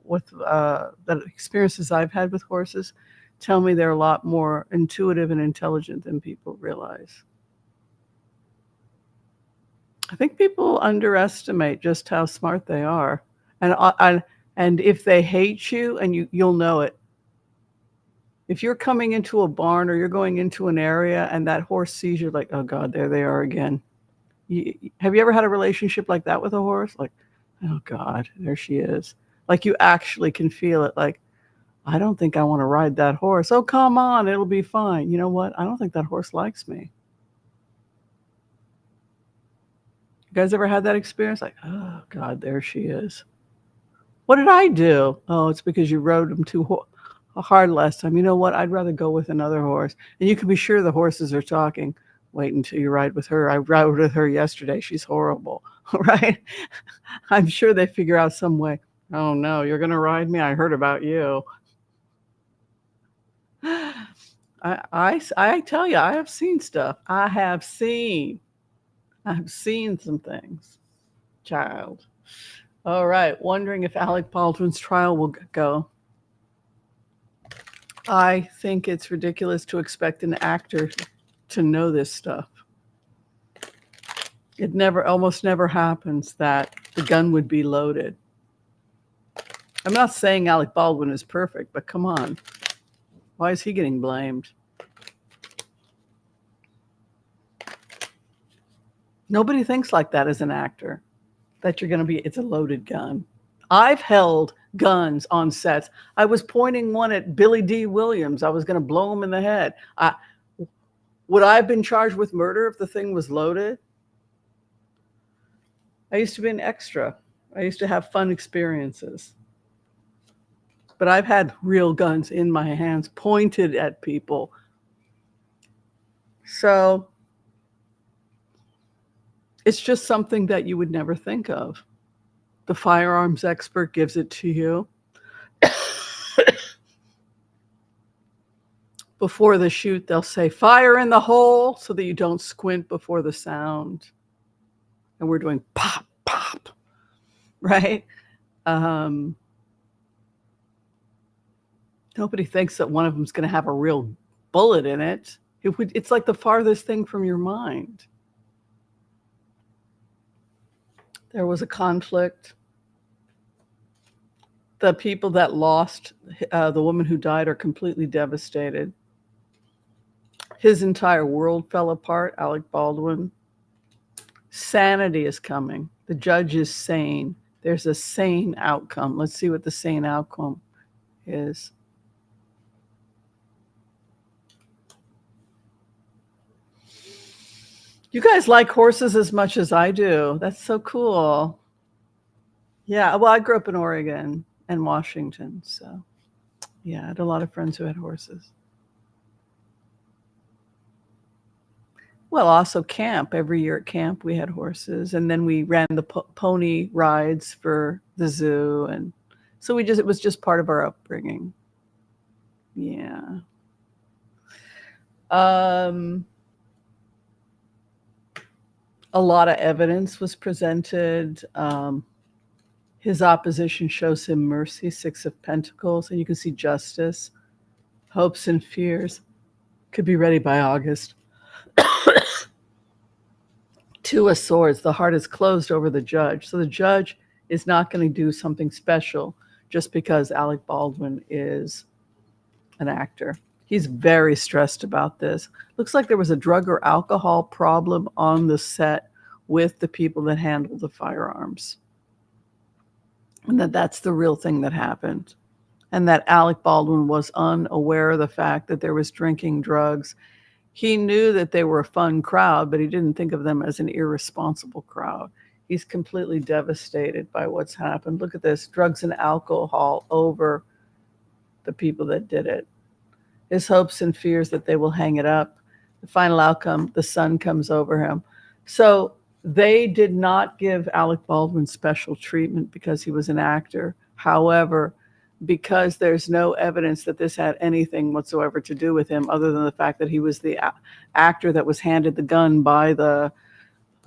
A: with the experiences I've had with horses, tell me they're a lot more intuitive and intelligent than people realize. I think people underestimate just how smart they are, and if they hate you, and you'll know it. If you're coming into a barn or you're going into an area and that horse sees you, like, oh God, there they are again. Have you ever had a relationship like that with a horse? Like, oh God, there she is. Like you actually can feel it. Like, I don't think I want to ride that horse. Oh, come on, it'll be fine. You know what? I don't think that horse likes me. You guys ever had that experience? Like, oh God, there she is. What did I do? Oh, it's because you rode him too hard last time. You know what? I'd rather go with another horse. And you can be sure the horses are talking. Wait until you ride with her. I rode with her yesterday. She's horrible, right? I'm sure they figure out some way. Oh no, you're going to ride me? I heard about you. I tell you, I have seen stuff. I have seen some things, child. All right, wondering if Alec Baldwin's trial will go. I think it's ridiculous to expect an actor to know this stuff. It almost never happens that the gun would be loaded. I'm not saying Alec Baldwin is perfect, but come on. Why is he getting blamed? Nobody thinks like that as an actor, that you're going to it's a loaded gun. I've held guns on sets. I was pointing one at Billy D. Williams. I was going to blow him in the head. Would I have been charged with murder if the thing was loaded? I used to be an extra. I used to have fun experiences. But I've had real guns in my hands pointed at people. So it's just something that you would never think of. The firearms expert gives it to you. Before the shoot, they'll say, fire in the hole, so that you don't squint before the sound. And we're doing pop, pop, right? Nobody thinks that one of them's going to have a real bullet in it. It's like the farthest thing from your mind. There was a conflict. The people that lost, the woman who died, are completely devastated. His entire world fell apart, Alec Baldwin. Sanity is coming. The judge is sane. There's a sane outcome. Let's see what the sane outcome is. You guys like horses as much as I do. That's so cool. Yeah, well, I grew up in Oregon and Washington, so yeah, I had a lot of friends who had horses. Well, also camp. Every year at camp, we had horses, and then we ran the pony rides for the zoo, and so it was just part of our upbringing. Yeah. A lot of evidence was presented. His opposition shows him mercy, 6 of Pentacles, and you can see justice, hopes and fears. Could be ready by August. 2 of Swords, the heart is closed over the judge. So the judge is not going to do something special just because Alec Baldwin is an actor. He's very stressed about this. Looks like there was a drug or alcohol problem on the set with the people that handled the firearms. And that's the real thing that happened. And that Alec Baldwin was unaware of the fact that there was drinking, drugs. He knew that they were a fun crowd, but he didn't think of them as an irresponsible crowd. He's completely devastated by what's happened. Look at this, drugs and alcohol over the people that did it. His hopes and fears that they will hang it up. The final outcome, the sun comes over him. So They did not give Alec Baldwin special treatment because he was an actor. However, because there's no evidence that this had anything whatsoever to do with him other than the fact that he was the actor that was handed the gun by the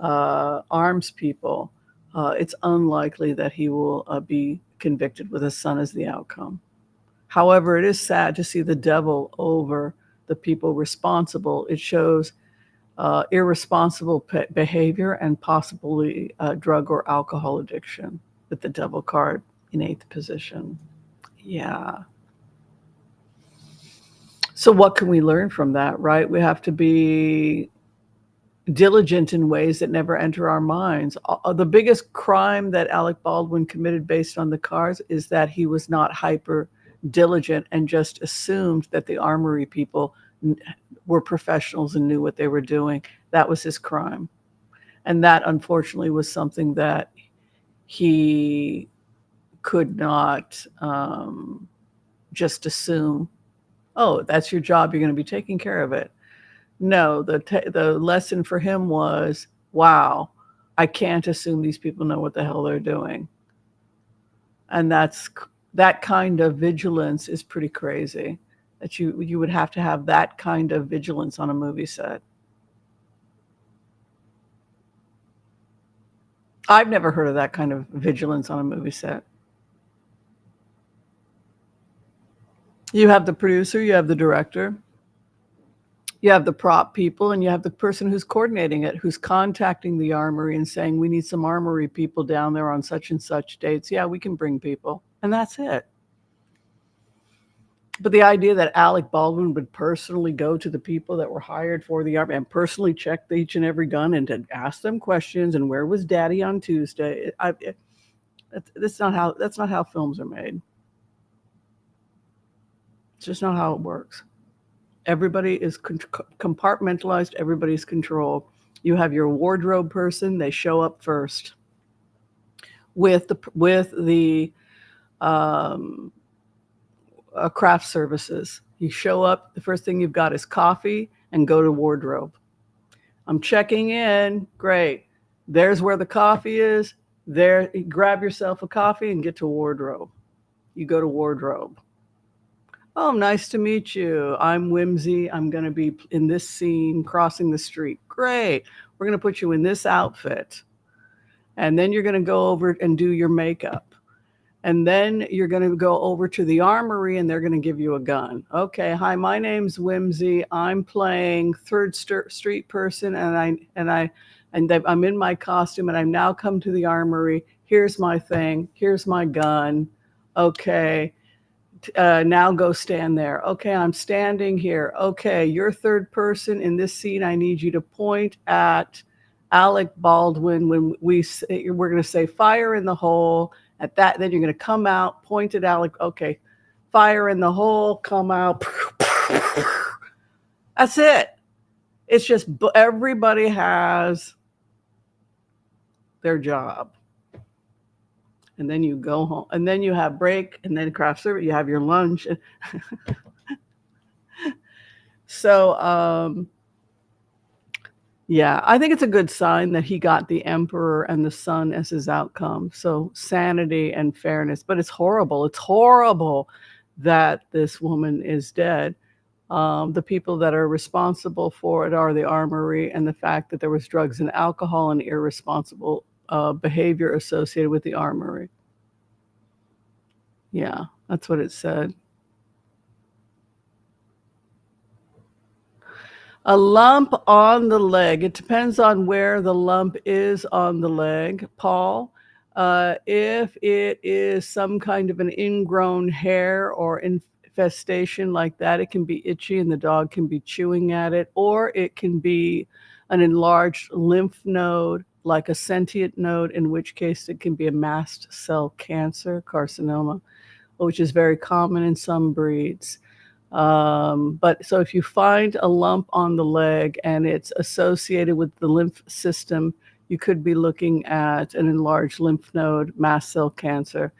A: arms people, it's unlikely that he will be convicted with his son as the outcome. However, it is sad to see the devil over the people responsible. It shows irresponsible behavior and possibly drug or alcohol addiction with the devil card in 8th position. Yeah. So what can we learn from that, right? We have to be diligent in ways that never enter our minds. The biggest crime that Alec Baldwin committed based on the cards is that he was not hyper diligent and just assumed that the armory people were professionals and knew what they were doing. That was his crime. And that, unfortunately, was something that he could not just assume, oh, that's your job, you're going to be taking care of it. No, the lesson for him was, wow, I can't assume these people know what the hell they're doing. And that kind of vigilance is pretty crazy, that you would have to have that kind of vigilance on a movie set. I've never heard of that kind of vigilance on a movie set. You have the producer, you have the director, you have the prop people, and you have the person who's coordinating it, who's contacting the armory and saying, we need some armory people down there on such and such dates. Yeah, we can bring people. And that's it. But the idea that Alec Baldwin would personally go to the people that were hired for the army and personally check each and every gun and to ask them questions and where was Daddy on Tuesday? That's not how films are made. It's just not how it works. Everybody is compartmentalized. Everybody's controlled. You have your wardrobe person. They show up first with the craft services. You show up. The first thing you've got is coffee and go to wardrobe. I'm checking in. Great. There's where the coffee is. There, grab yourself a coffee and get to wardrobe. You go to wardrobe. Oh, nice to meet you. I'm Whimsy. I'm going to be in this scene crossing the street. Great. We're going to put you in this outfit. And then you're going to go over and do your makeup. And then you're going to go over to the armory and they're going to give you a gun. Okay. Hi, my name's Whimsy. I'm playing Third Street person and I'm in my costume and I've now come to the armory. Here's my thing. Here's my gun. Okay. Now go stand there. Okay, I'm standing here. Okay, you're third person in this scene. I need you to point at Alec Baldwin when we're going to say fire in the hole. At that, then you're going to come out, point at Alec. Okay, fire in the hole, come out. That's it. It's just everybody has their job. And then you go home, and then you have break, and then craft service, you have your lunch. So, yeah, I think it's a good sign that he got the emperor and the sun as his outcome. So sanity and fairness, but it's horrible. It's horrible that this woman is dead. The people that are responsible for it are the armory and the fact that there was drugs and alcohol and irresponsible behavior associated with the armory. Yeah, that's what it said. A lump on the leg. It depends on where the lump is on the leg, Paul. If it is some kind of an ingrown hair or infestation like that, it can be itchy and the dog can be chewing at it, or it can be an enlarged lymph node, like a sentient node, in which case it can be a mast cell cancer, carcinoma, which is very common in some breeds. But so if you find a lump on the leg and it's associated with the lymph system, you could be looking at an enlarged lymph node, mast cell cancer.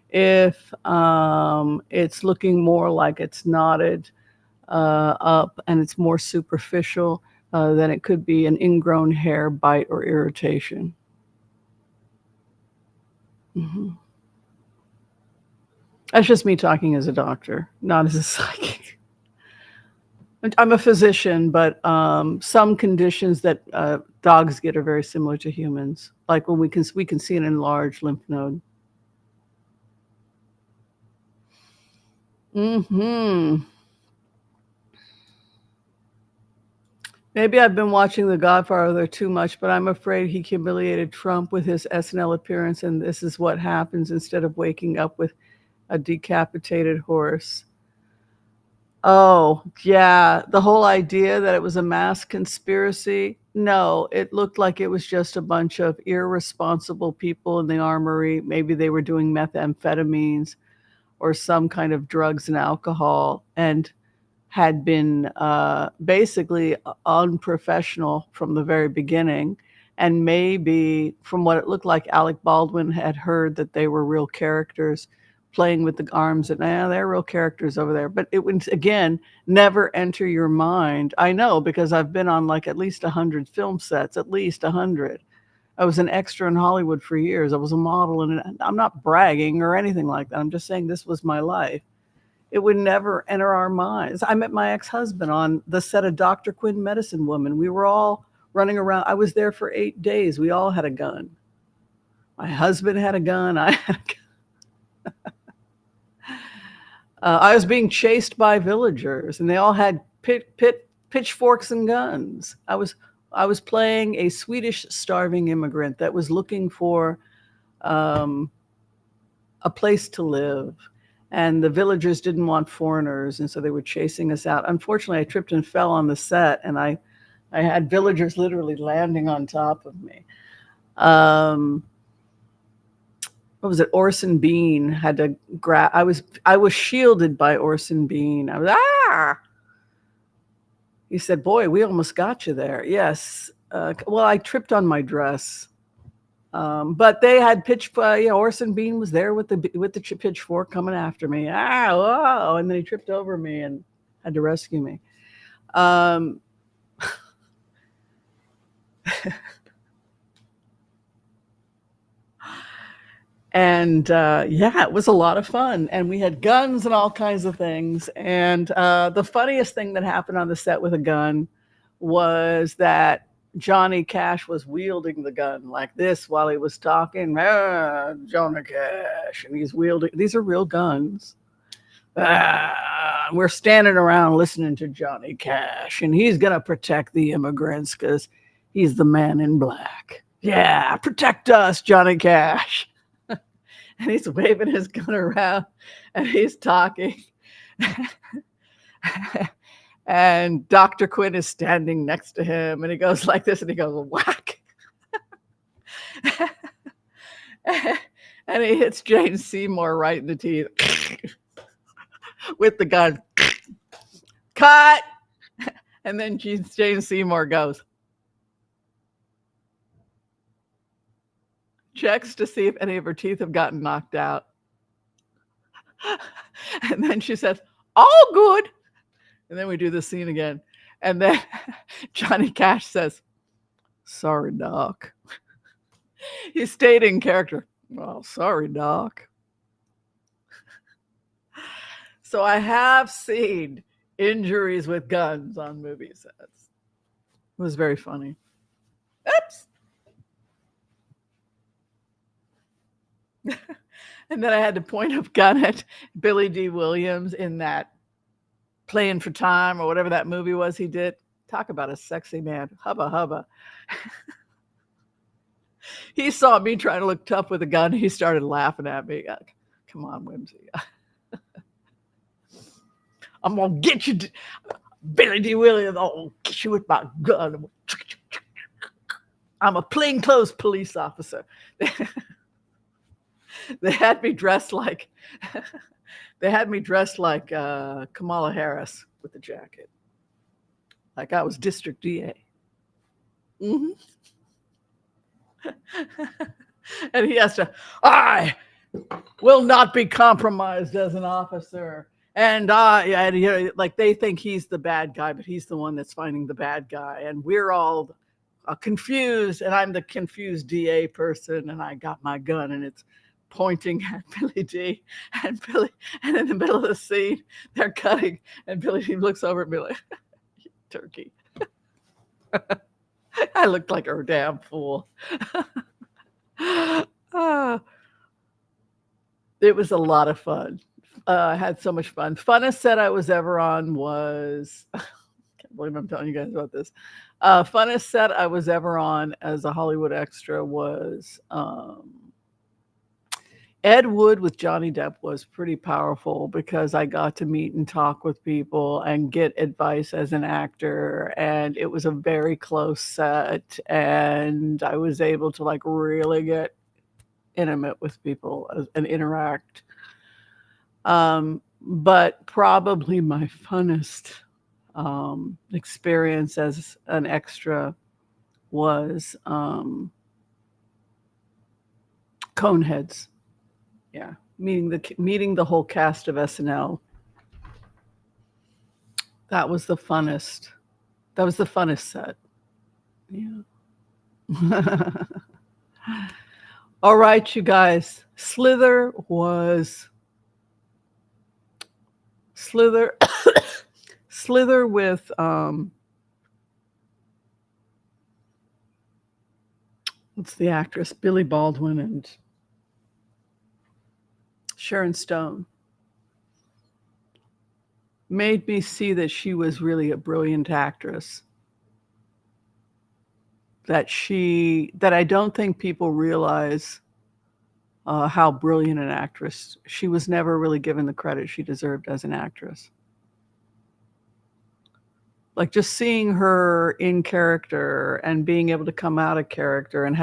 A: If it's looking more like it's knotted up and it's more superficial, then it could be an ingrown hair, bite, or irritation. Hmm. That's just me talking as a doctor, not as a psychic. I'm a physician, but some conditions that dogs get are very similar to humans. Like when we can see an enlarged lymph node. Hmm. Maybe I've been watching The Godfather too much, but I'm afraid he humiliated Trump with his SNL appearance, and this is what happens instead of waking up with a decapitated horse. Oh, yeah. The whole idea that it was a mass conspiracy. No, it looked like it was just a bunch of irresponsible people in the armory. Maybe they were doing methamphetamines or some kind of drugs and alcohol and had been basically unprofessional from the very beginning. And maybe from what it looked like, Alec Baldwin had heard that they were real characters playing with the arms, and they're real characters over there. But it would, again, never enter your mind. I know because I've been on like at least 100 film sets, at least 100. I was an extra in Hollywood for years. I was a model, and I'm not bragging or anything like that. I'm just saying this was my life. It would never enter our minds. I met my ex-husband on the set of Dr. Quinn Medicine Woman. We were all running around. I was there for 8 days. We all had a gun. My husband had a gun. I had a gun. I was being chased by villagers, and they all had pitchforks and guns. I was playing a Swedish starving immigrant that was looking for a place to live. And the villagers didn't want foreigners, and so they were chasing us out. Unfortunately, I tripped and fell on the set, and I had villagers literally landing on top of me. What was it? Orson Bean had to grab. I was shielded by Orson Bean. I was He said, "Boy, we almost got you there." Yes. Well, I tripped on my dress. But they had Orson Bean was there with the pitchfork coming after me. Whoa! And then he tripped over me and had to rescue me. And yeah, it was a lot of fun. And we had guns and all kinds of things. And the funniest thing that happened on the set with a gun was that Johnny Cash was wielding the gun like this while he was talking. Johnny Cash. And he's wielding. These are real guns. We're standing around listening to Johnny Cash. And he's going to protect the immigrants because he's the man in black. Yeah, protect us, Johnny Cash. And he's waving his gun around and he's talking. And Dr. Quinn is standing next to him and he goes like this and he goes, whack. And he hits Jane Seymour right in the teeth with the gun. Cut. And then Jane Seymour goes, checks to see if any of her teeth have gotten knocked out. And then she says, all good. And then we do the scene again. And then Johnny Cash says, sorry, Doc. He stayed in character. Well, sorry, Doc. So I have seen injuries with guns on movie sets. It was very funny. Oops. And then I had to point a gun at Billy D. Williams in that Playing for Time or whatever that movie was he did. Talk about a sexy man. Hubba hubba. He saw me trying to look tough with a gun. He started laughing at me. Come on, Whimsy. I'm going to get you, Billy D. Williams. I'll get you with my gun. I'm a plainclothes police officer. They had me dressed like Kamala Harris with the jacket. Like I was District DA. Mm-hmm. And he has to, I will not be compromised as an officer. And like they think he's the bad guy, but he's the one that's finding the bad guy, and we're all confused. And I'm the confused DA person, and I got my gun, and it's pointing at Billy D. And Billy, and in the middle of the scene, they're cutting, and Billy D looks over at me like, "Turkey." I looked like a damn fool. It was a lot of fun. I had so much fun. Funnest set I was ever on was, I can't believe I'm telling you guys about this. Funnest set I was ever on as a Hollywood extra was Ed Wood with Johnny Depp was pretty powerful because I got to meet and talk with people and get advice as an actor. And it was a very close set. And I was able to like really get intimate with people and interact. But probably my funnest experience as an extra was Coneheads. Yeah, meeting the whole cast of SNL. That was the funnest. That was the funnest set. Yeah. All right, you guys. Slither with what's the actress? Billy Baldwin and Sharon Stone. Made me see that she was really a brilliant actress. That I don't think people realize how brilliant an actress. She was never really given the credit she deserved as an actress. Like just seeing her in character and being able to come out of character and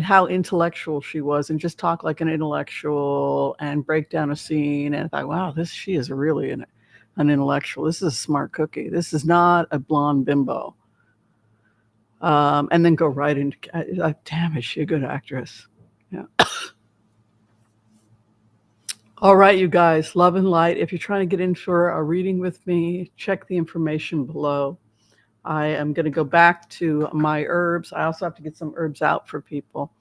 A: how intellectual she was and just talk like an intellectual and break down a scene. And I thought, wow, she is really an intellectual. This is a smart cookie. This is not a blonde bimbo. And then go right into, like, damn, is she a good actress? Yeah. All right, you guys, love and light. If you're trying to get in for a reading with me, check the information below. I am going to go back to my herbs. I also have to get some herbs out for people.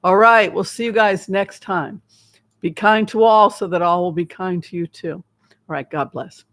A: All right, we'll see you guys next time. Be kind to all so that all will be kind to you too. All right, God bless.